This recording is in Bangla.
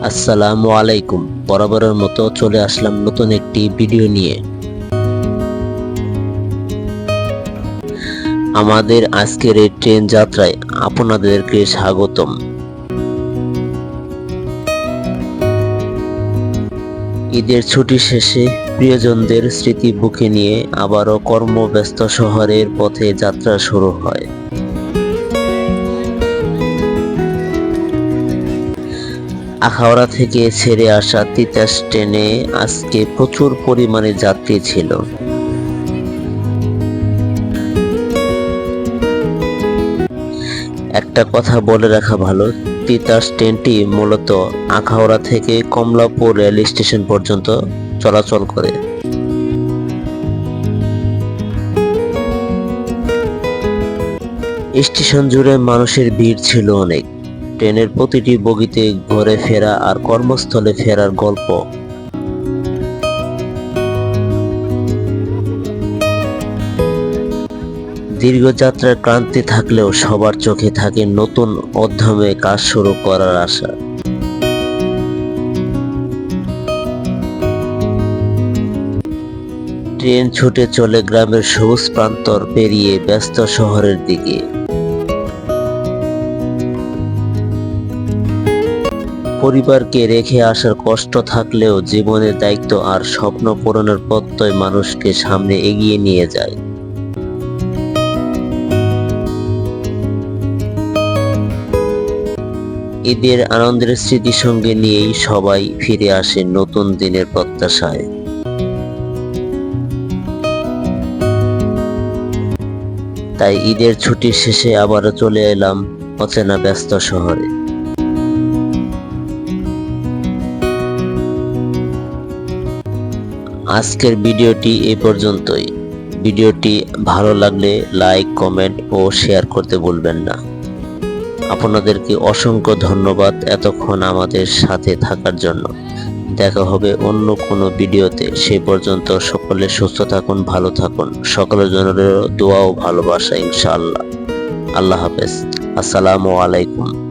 আসসালামু আলাইকুম। বরাবরের মতো চলে আসলাম নতুন একটি ভিডিও নিয়ে। আমাদের আজকের এই ট্রেন যাত্রায় আপনাদেরকে স্বাগতম। ঈদের ছুটি শেষে প্রিয়জনদের স্মৃতি বুকে নিয়ে আবারও কর্মব্যস্ত শহরের পথে যাত্রা শুরু হয়। আখাউড়া থেকে ছেড়ে আসা তিতাস ট্রেনে আজকে প্রচুর পরিমাণে যাত্রী ছিল। একটা কথা বলে রাখা ভালো, তিতাস ট্রেনটি মূলত আখাউড়া থেকে কমলাপুর রেল স্টেশন পর্যন্ত চলাচল করে। স্টেশন জুড়ে মানুষের ভিড় ছিল অনেক। ট্রেনের প্রতিটি বগিতে ঘরে ফেরা আর কর্মস্থলে ফেরার গল্প। দীর্ঘ যাত্রার ক্লান্তি থাকলেও সবার চোখে থাকে নতুন উদ্যমে কাজ শুরু করার আশা। ট্রেন ছুটে চলে গ্রামের সবুজ প্রান্তর পেরিয়ে ব্যস্ত শহরের দিকে। পরিবারকে রেখে আসার কষ্ট থাকলেও জীবনের দায়িত্ব আর স্বপ্ন পূরণের প্রত্যয় মানুষকে সামনে এগিয়ে নিয়ে যায়। ঈদের আনন্দের স্মৃতি সঙ্গে নিয়েই সবাই ফিরে আসে নতুন দিনের প্রত্যাশায়। তাই ঈদের ছুটির শেষে আবারও চলে এলাম অচেনা ব্যস্ত শহরে। আজকের ভিডিওটি এই পর্যন্তই। ভিডিওটি ভালো লাগলে লাইক, কমেন্ট ও শেয়ার করতে ভুলবেন না। আপনাদেরকে অসংখ্য ধন্যবাদ এতক্ষণ আমাদের সাথে থাকার জন্য। দেখা হবে অন্য কোনো ভিডিওতে। সেই পর্যন্ত সকলে সুস্থ থাকুন, ভালো থাকুন। সকলের জন্য দোয়া ও ভালোবাসা ইনশাআল্লাহ। আল্লাহ হাফেজ। আসসালামু আলাইকুম।